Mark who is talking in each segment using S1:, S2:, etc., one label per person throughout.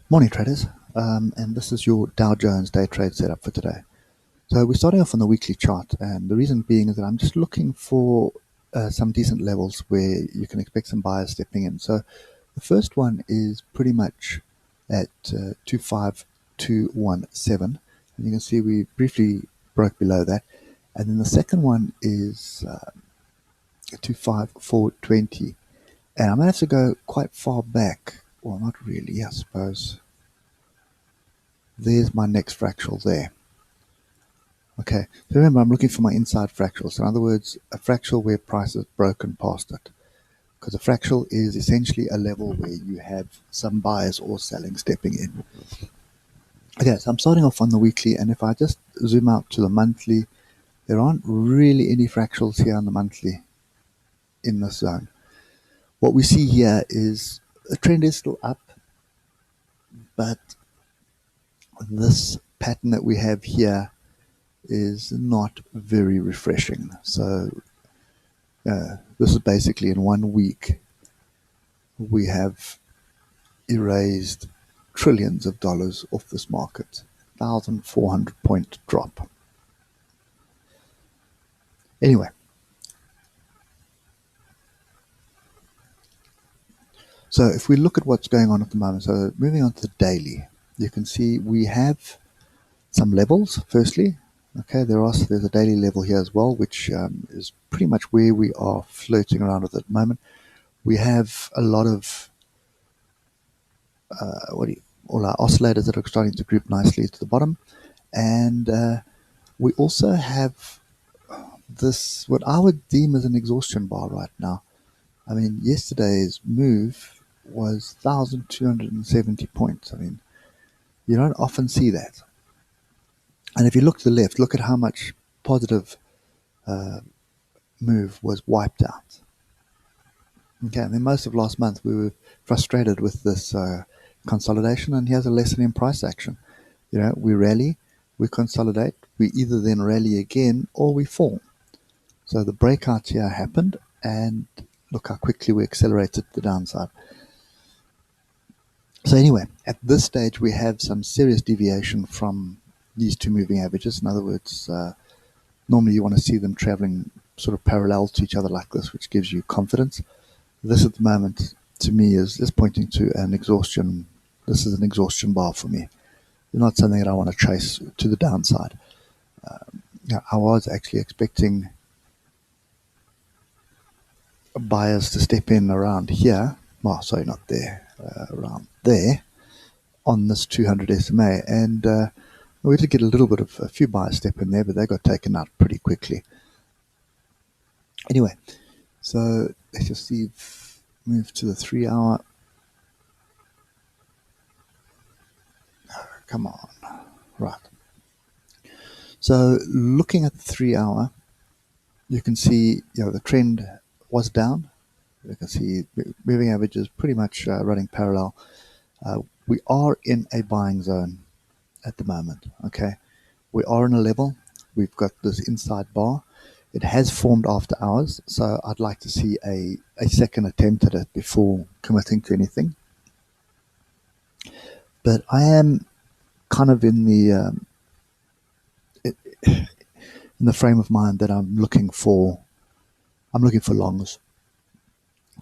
S1: Morning traders, and this is your Dow Jones day trade setup for today. So we're starting off on the weekly chart, and the reason being is that I'm just looking for some decent levels where you can expect some buyers stepping in. So the first one is pretty much at 25217, and you can see we briefly broke below that. And then the second one is 25420, and I'm going to have to go quite far back. Well, not really, I suppose. There's my next fractal there. Okay, so remember I'm looking for my inside fractal. So in other words, a fractal where price has broken past it. Because a fractal is essentially a level where you have some buyers or selling stepping in. Okay, so I'm starting off on the weekly, and if I just zoom out to the monthly, there aren't really any fractals here on the monthly in this zone. What we see here is the trend is still up, but this pattern that we have here is not very refreshing. So this is basically in 1 week we have erased trillions of dollars off this market. 1,400 point drop. Anyway, so if we look at what's going on at the moment, so moving on to the daily, you can see we have some levels. Firstly, okay, there's a daily level here as well, which is pretty much where we are flirting around with at the moment. We have a lot of all our oscillators that are starting to group nicely to the bottom, and we also have this, what I would deem as an exhaustion bar right now. I mean, yesterday's move was 1,270 points. I mean, you don't often see that. And if you look to the left, look at how much positive move was wiped out. Okay, and then most of last month we were frustrated with this consolidation, and here's a lesson in price action. You know, we rally, we consolidate, we either then rally again or we fall. So the breakout here happened, and look how quickly we accelerated to the downside. So anyway, at this stage we have some serious deviation from these two moving averages. In other words, normally you want to see them traveling sort of parallel to each other like this, which gives you confidence. This at the moment, to me, is pointing to an exhaustion. This is an exhaustion bar for me. It's not something that I want to chase to the downside. I was actually expecting buyers to step in around here. Well, sorry, not there. Around there on this 200 SMA. And we did get a little bit of a few buyers step in there, but they got taken out pretty quickly. Anyway, so let's just see, move to the 3 hour. Come on. Right. So looking at the 3 hour, you can see, the trend was down. You can see moving averages pretty much running parallel. We are in a buying zone at the moment. Okay, we are in a level. We've got this inside bar. It has formed after hours, so I'd like to see a second attempt at it before committing to anything. But I am kind of in the frame of mind that I'm looking for longs.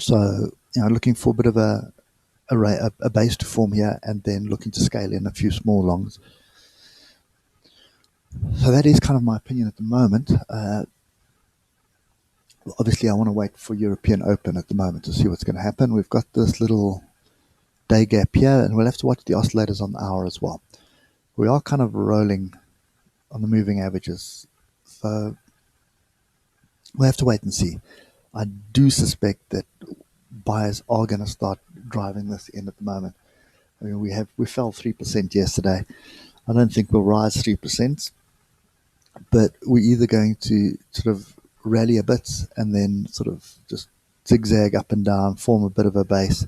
S1: So looking for a bit of a base to form here, and then looking to scale in a few small longs. So that is kind of my opinion at the moment. Obviously, I want to wait for European Open at the moment to see what's going to happen. We've got this little day gap here, and we'll have to watch the oscillators on the hour as well. We are kind of rolling on the moving averages, so we'll have to wait and see. I do suspect that buyers are going to start driving this in at the moment. I mean, we fell 3% yesterday. I don't think we'll rise 3%, but we're either going to sort of rally a bit and then sort of just zigzag up and down, form a bit of a base,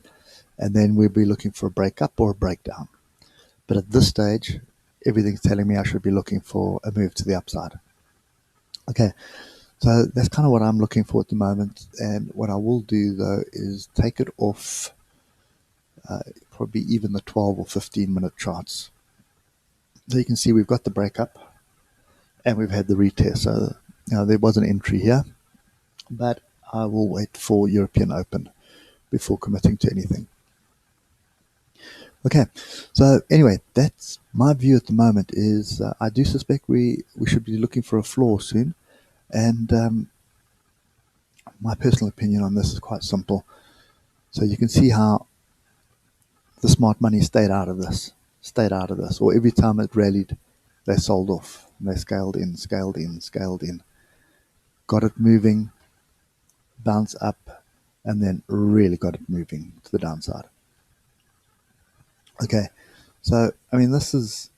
S1: and then we'll be looking for a break up or a breakdown. But at this stage, everything's telling me I should be looking for a move to the upside. Okay, so that's kind of what I'm looking for at the moment. And what I will do, though, is take it off probably even the 12 or 15-minute charts. So you can see we've got the breakup and we've had the retest. So there was an entry here, but I will wait for European Open before committing to anything. Okay, so anyway, that's my view at the moment. Is I do suspect we should be looking for a floor soon, and my personal opinion on this is quite simple. So you can see how the smart money stayed out of this, or every time it rallied, they sold off, and they scaled in, got it moving, bounce up, and then really got it moving to the downside. Okay, so I mean, this is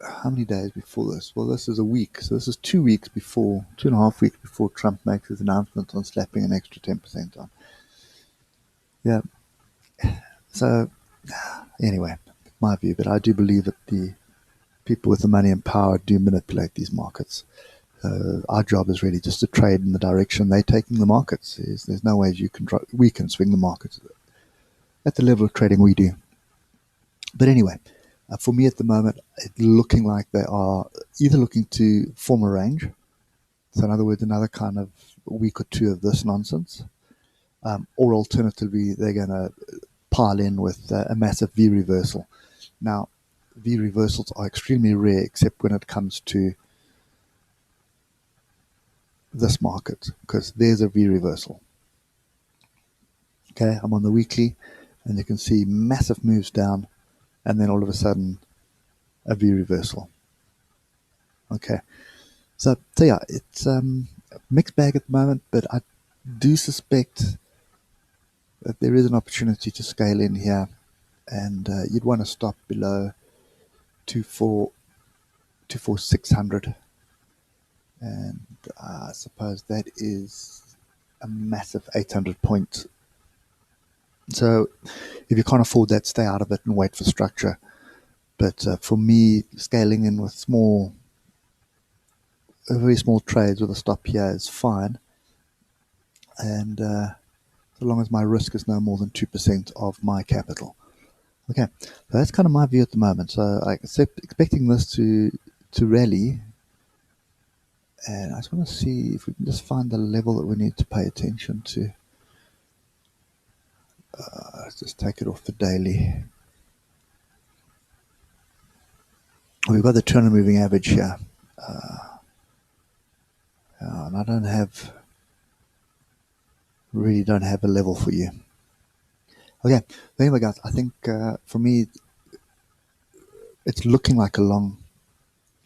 S1: how many days before this? Well, this is a week, so this is 2 weeks before, 2.5 weeks before Trump makes his announcement on slapping an extra 10% on. Yeah. So anyway, my view, but I do believe that the people with the money and power do manipulate these markets. Our job is really just to trade in the direction they're taking the markets. There's no way we can swing the markets at the level of trading we do. But anyway, for me at the moment, it's looking like they are either looking to form a range. So in other words, another kind of week or two of this nonsense. Or alternatively, they're going to pile in with a massive V reversal. Now, V reversals are extremely rare, except when it comes to this market, because there's a V reversal. Okay, I'm on the weekly, and you can see massive moves down, and then all of a sudden, a V reversal. Okay, so yeah, it's a mixed bag at the moment, but I do suspect that there is an opportunity to scale in here, and you'd want to stop below 24,600, and I suppose that is a massive 800 points. So if you can't afford that, stay out of it and wait for structure. But for me, scaling in with very small trades with a stop here is fine, and so long as my risk is no more than 2% of my capital. Okay, so that's kind of my view at the moment. So I'm expecting this to rally, and I just want to see if we can just find the level that we need to pay attention to. Let's just take it off the daily. We've got the 200 moving average here, and I really don't have a level for you. Okay, so anyway, guys, I think for me, it's looking like a long.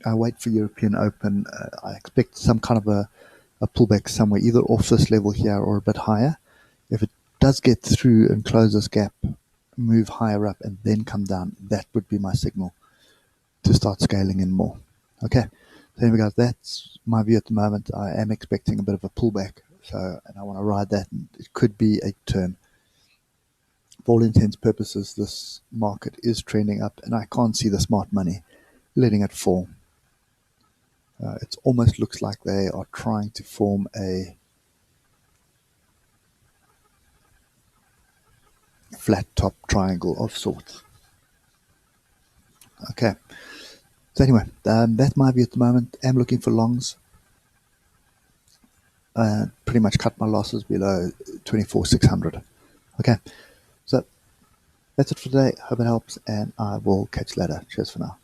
S1: I wait for European Open. I expect some kind of a pullback somewhere, either off this level here or a bit higher. If it does get through and close this gap, move higher up and then come down, that would be my signal to start scaling in more. Okay, so anyway, guys, that's my view at the moment. I am expecting a bit of a pullback, and I want to ride that, and it could be a turn. For all intents and purposes, this market is trending up, and I can't see the smart money letting it fall. It almost looks like they are trying to form a flat top triangle of sorts. Okay, so anyway, that's my view at the moment. I'm looking for longs. Pretty much cut my losses below 24,600. Okay, so that's it for today. Hope it helps, and I will catch you later. Cheers for now.